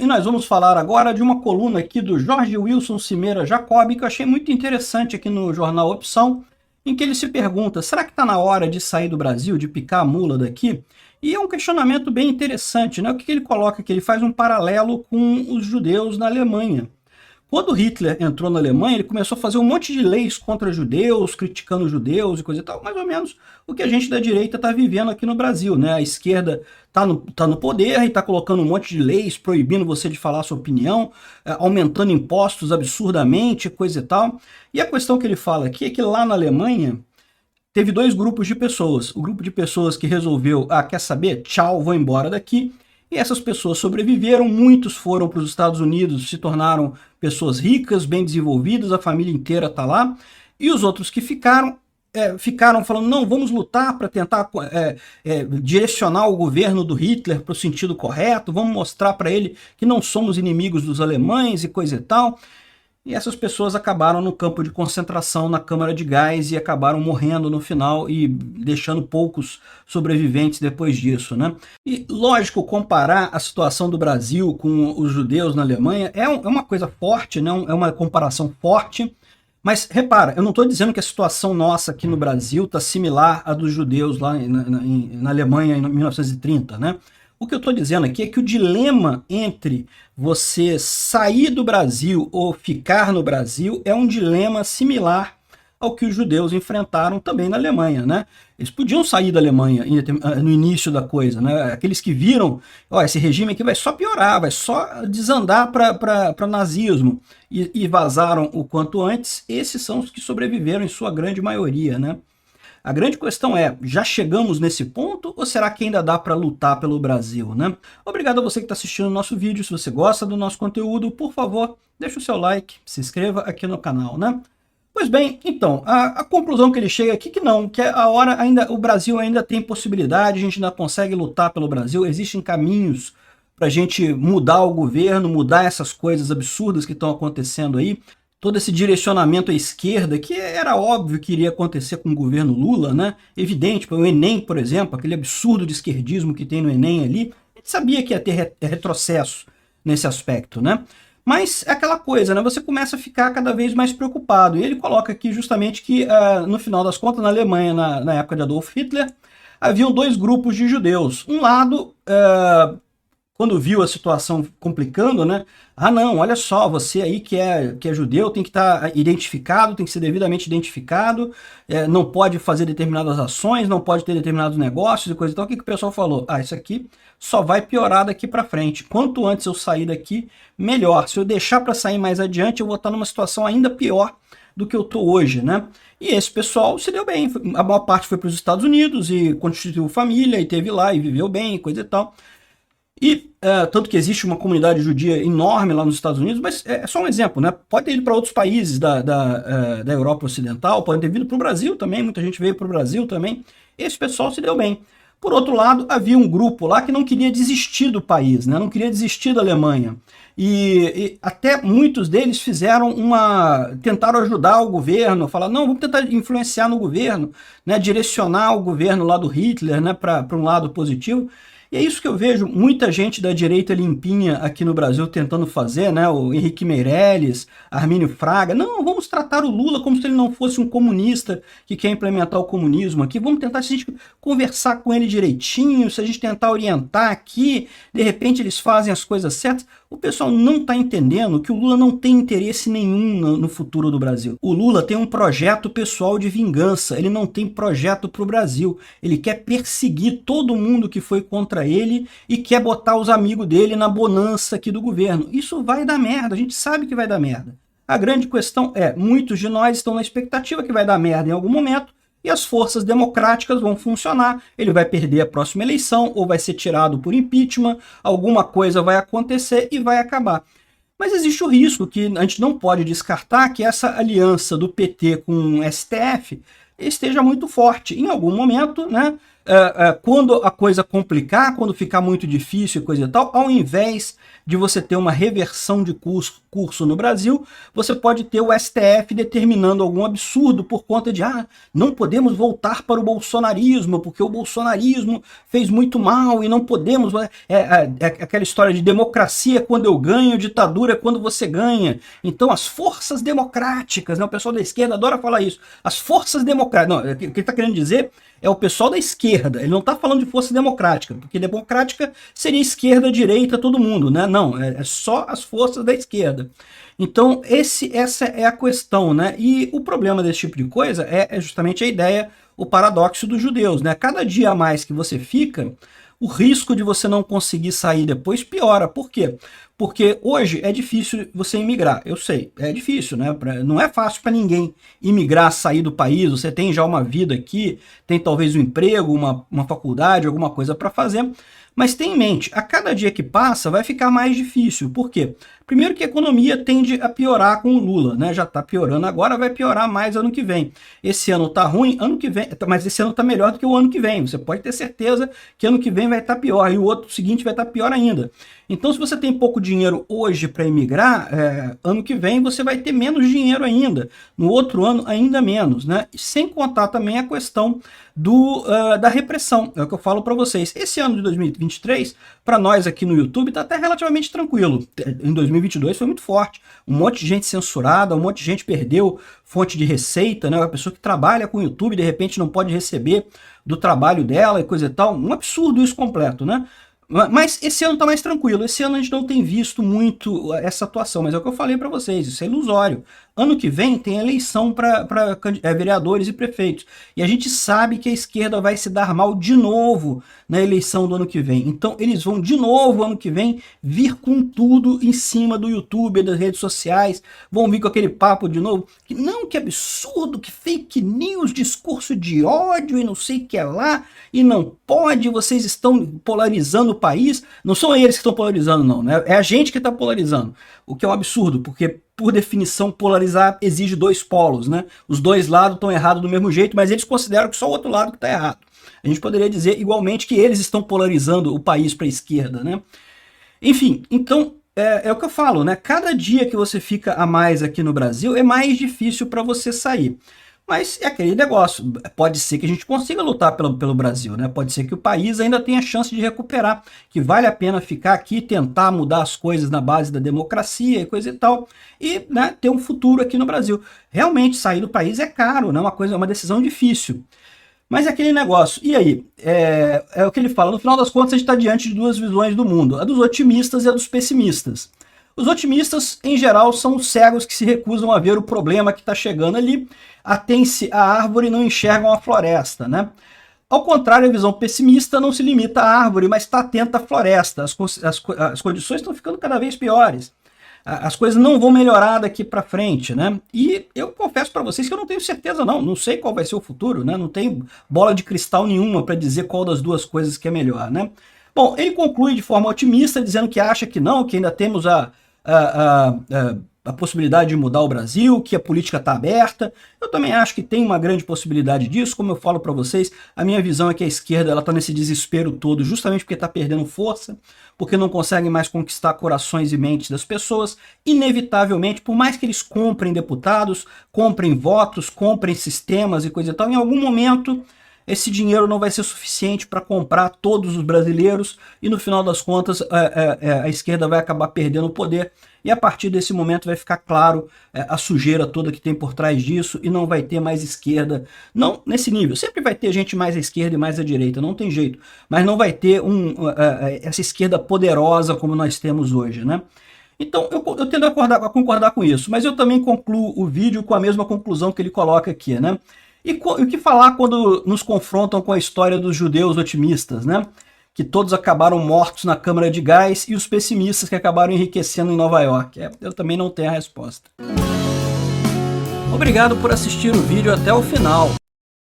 e nós vamos falar agora de uma coluna aqui do Jorge Wilson Cimeira Jacob, que eu achei muito interessante aqui no jornal Opção, em que ele se pergunta, será que está na hora de sair do Brasil, de picar a mula daqui? E é um questionamento bem interessante, né? O que ele coloca aqui? Ele faz um paralelo com os judeus na Alemanha. Quando Hitler entrou na Alemanha, ele começou a fazer um monte de leis contra judeus, criticando os judeus e coisa e tal, mais ou menos o que a gente da direita está vivendo aqui no Brasil, né? A esquerda está no poder e está colocando um monte de leis, proibindo você de falar sua opinião, aumentando impostos absurdamente, coisa e tal. E a questão que ele fala aqui é que lá na Alemanha teve dois grupos de pessoas. O grupo de pessoas que resolveu, quer saber? Tchau, vou embora daqui. E essas pessoas sobreviveram, muitos foram para os Estados Unidos, se tornaram pessoas ricas, bem desenvolvidas, a família inteira está lá. E os outros que ficaram falando, não, vamos lutar para tentar direcionar o governo do Hitler para o sentido correto, vamos mostrar para ele que não somos inimigos dos alemães e coisa e tal. E essas pessoas acabaram no campo de concentração, na câmara de gás, e acabaram morrendo no final e deixando poucos sobreviventes depois disso, né? E, lógico, comparar a situação do Brasil com os judeus na Alemanha é uma coisa forte, né? É uma comparação forte, mas repara, eu não estou dizendo que a situação nossa aqui no Brasil está similar à dos judeus lá na Alemanha em 1930, né? O que eu estou dizendo aqui é que o dilema entre você sair do Brasil ou ficar no Brasil é um dilema similar ao que os judeus enfrentaram também na Alemanha, né? Eles podiam sair da Alemanha no início da coisa, né? Aqueles que viram, ó, esse regime aqui vai só piorar, vai só desandar para nazismo e vazaram o quanto antes, esses são os que sobreviveram em sua grande maioria, né? A grande questão é, já chegamos nesse ponto ou será que ainda dá para lutar pelo Brasil, né? Obrigado a você que está assistindo o nosso vídeo. Se você gosta do nosso conteúdo, por favor, deixa o seu like, se inscreva aqui no canal, né? Pois bem, então, a conclusão que ele chega aqui que não, que a hora ainda, o Brasil ainda tem possibilidade, a gente ainda consegue lutar pelo Brasil, existem caminhos para a gente mudar o governo, mudar essas coisas absurdas que estão acontecendo aí. Todo esse direcionamento à esquerda, que era óbvio que iria acontecer com o governo Lula, né? Evidente, o Enem, por exemplo, aquele absurdo de esquerdismo que tem no Enem ali, a gente sabia que ia ter retrocesso nesse aspecto, né? Mas é aquela coisa, né? Você começa a ficar cada vez mais preocupado. E ele coloca aqui justamente que, no final das contas, na Alemanha, na época de Adolf Hitler, haviam dois grupos de judeus. Um lado, quando viu a situação complicando, né? Ah, não, olha só, você aí que é judeu tem que estar identificado, tem que ser devidamente identificado, não pode fazer determinadas ações, não pode ter determinados negócios e coisa e tal. O que o pessoal falou? Ah, isso aqui só vai piorar daqui para frente. Quanto antes eu sair daqui, melhor. Se eu deixar para sair mais adiante, eu vou estar numa situação ainda pior do que eu estou hoje, né? E esse pessoal se deu bem. A maior parte foi para os Estados Unidos e constituiu família e teve lá e viveu bem e coisa e tal. E tanto que existe uma comunidade judia enorme lá nos Estados Unidos, mas é só um exemplo, né? Pode ter ido para outros países da Europa Ocidental, pode ter vindo para o Brasil também, muita gente veio para o Brasil também. Esse pessoal se deu bem. Por outro lado, havia um grupo lá que não queria desistir do país, né? Não queria desistir da Alemanha. E até muitos deles tentaram ajudar o governo, falar, não, vamos tentar influenciar no governo, né? Direcionar o governo lá do Hitler, né? Para um lado positivo. E é isso que eu vejo muita gente da direita limpinha aqui no Brasil tentando fazer, né? O Henrique Meirelles, Armínio Fraga. Não, vamos tratar o Lula como se ele não fosse um comunista que quer implementar o comunismo aqui. Vamos tentar, se a gente conversar com ele direitinho, se a gente tentar orientar aqui, de repente eles fazem as coisas certas. O pessoal não está entendendo que o Lula não tem interesse nenhum no futuro do Brasil. O Lula tem um projeto pessoal de vingança, ele não tem projeto para o Brasil. Ele quer perseguir todo mundo que foi contra ele e quer botar os amigos dele na bonança aqui do governo. Isso vai dar merda, a gente sabe que vai dar merda. A grande questão é, muitos de nós estão na expectativa que vai dar merda em algum momento, e as forças democráticas vão funcionar, ele vai perder a próxima eleição, ou vai ser tirado por impeachment, alguma coisa vai acontecer e vai acabar. Mas existe o risco que a gente não pode descartar que essa aliança do PT com o STF esteja muito forte. Em algum momento, né, quando a coisa complicar, quando ficar muito difícil e coisa e tal, ao invés de você ter uma reversão de curso no Brasil, você pode ter o STF determinando algum absurdo por conta de não podemos voltar para o bolsonarismo, porque o bolsonarismo fez muito mal e não podemos... aquela história de democracia quando eu ganho, ditadura é quando você ganha. Então as forças democráticas, né, o pessoal da esquerda adora falar isso, as forças democráticas... Não, o que ele está querendo dizer é o pessoal da esquerda, ele não está falando de força democrática, porque democrática seria esquerda, direita, todo mundo, né? Não, é só as forças da esquerda. Então essa é a questão, né? E o problema desse tipo de coisa é justamente a ideia, o paradoxo dos judeus, né? Cada dia a mais que você fica, o risco de você não conseguir sair depois piora. Por quê? Porque hoje é difícil você imigrar, eu sei, é difícil, né? Não é fácil para ninguém imigrar, sair do país, você tem já uma vida aqui, tem talvez um emprego, uma faculdade, alguma coisa para fazer, mas tenha em mente, a cada dia que passa vai ficar mais difícil. Por quê? Primeiro que a economia tende a piorar com o Lula, né? Já está piorando agora, vai piorar mais ano que vem. Esse ano está ruim, ano que vem, mas esse ano está melhor do que o ano que vem. Você pode ter certeza que ano que vem vai estar pior e o outro seguinte vai estar pior ainda. Então, se você tem pouco dinheiro hoje para emigrar, ano que vem você vai ter menos dinheiro ainda. No outro ano, ainda menos, né? Sem contar também a questão da repressão. É o que eu falo para vocês. Esse ano de 2023, para nós aqui no YouTube, está até relativamente tranquilo. Em 2022 foi muito forte. Um monte de gente censurada, um monte de gente perdeu fonte de receita, né? A pessoa que trabalha com o YouTube, de repente, não pode receber do trabalho dela e coisa e tal. Um absurdo isso completo, né? Mas esse ano está mais tranquilo, esse ano a gente não tem visto muito essa atuação, mas é o que eu falei para vocês, isso é ilusório. Ano que vem tem eleição para vereadores e prefeitos, e a gente sabe que a esquerda vai se dar mal de novo na eleição do ano que vem. Então eles vão de novo ano que vem vir com tudo em cima do YouTube, das redes sociais, vão vir com aquele papo de novo, que não, que absurdo, que fake news, discurso de ódio e não sei o que é lá, e não pode, vocês estão polarizando o país. Não são eles que estão polarizando não, né? É a gente que está polarizando, o que é um absurdo, porque por definição polarizar exige dois polos, né? Os dois lados estão errados do mesmo jeito, mas eles consideram que só o outro lado que está errado. A gente poderia dizer igualmente que eles estão polarizando o país para a esquerda, né? Enfim, então é o que eu falo, né? Cada dia que você fica a mais aqui no Brasil é mais difícil para você sair. Mas é aquele negócio, pode ser que a gente consiga lutar pelo Brasil, né? Pode ser que o país ainda tenha chance de recuperar, que vale a pena ficar aqui, tentar mudar as coisas na base da democracia e coisa e tal, e, né, ter um futuro aqui no Brasil. Realmente sair do país é caro, né? Uma decisão difícil. Mas é aquele negócio, e aí? É o que ele fala, no final das contas a gente está diante de duas visões do mundo, a dos otimistas e a dos pessimistas. Os otimistas, em geral, são os cegos que se recusam a ver o problema que está chegando ali, atêm-se à árvore e não enxergam a floresta, né? Ao contrário, a visão pessimista não se limita à árvore, mas está atenta à floresta. As condições estão ficando cada vez piores. As coisas não vão melhorar daqui para frente, né? E eu confesso para vocês que eu não tenho certeza não sei qual vai ser o futuro, né? Não tenho bola de cristal nenhuma para dizer qual das duas coisas que é melhor, né? Bom, ele conclui de forma otimista, dizendo que acha que não, que ainda temos a possibilidade de mudar o Brasil, que a política está aberta. Eu também acho que tem uma grande possibilidade disso. Como eu falo para vocês, a minha visão é que a esquerda está nesse desespero todo justamente porque está perdendo força, porque não consegue mais conquistar corações e mentes das pessoas. Inevitavelmente, por mais que eles comprem deputados, comprem votos, comprem sistemas e coisa e tal, em algum momento esse dinheiro não vai ser suficiente para comprar todos os brasileiros e no final das contas a esquerda vai acabar perdendo o poder e a partir desse momento vai ficar claro a sujeira toda que tem por trás disso e não vai ter mais esquerda, não nesse nível, sempre vai ter gente mais à esquerda e mais à direita, não tem jeito, mas não vai ter essa esquerda poderosa como nós temos hoje, né? Então eu tendo a concordar com isso, mas eu também concluo o vídeo com a mesma conclusão que ele coloca aqui, né? E o que falar quando nos confrontam com a história dos judeus otimistas, né? Que todos acabaram mortos na câmara de gás e os pessimistas que acabaram enriquecendo em Nova York? Eu também não tenho a resposta. Obrigado por assistir o vídeo até o final.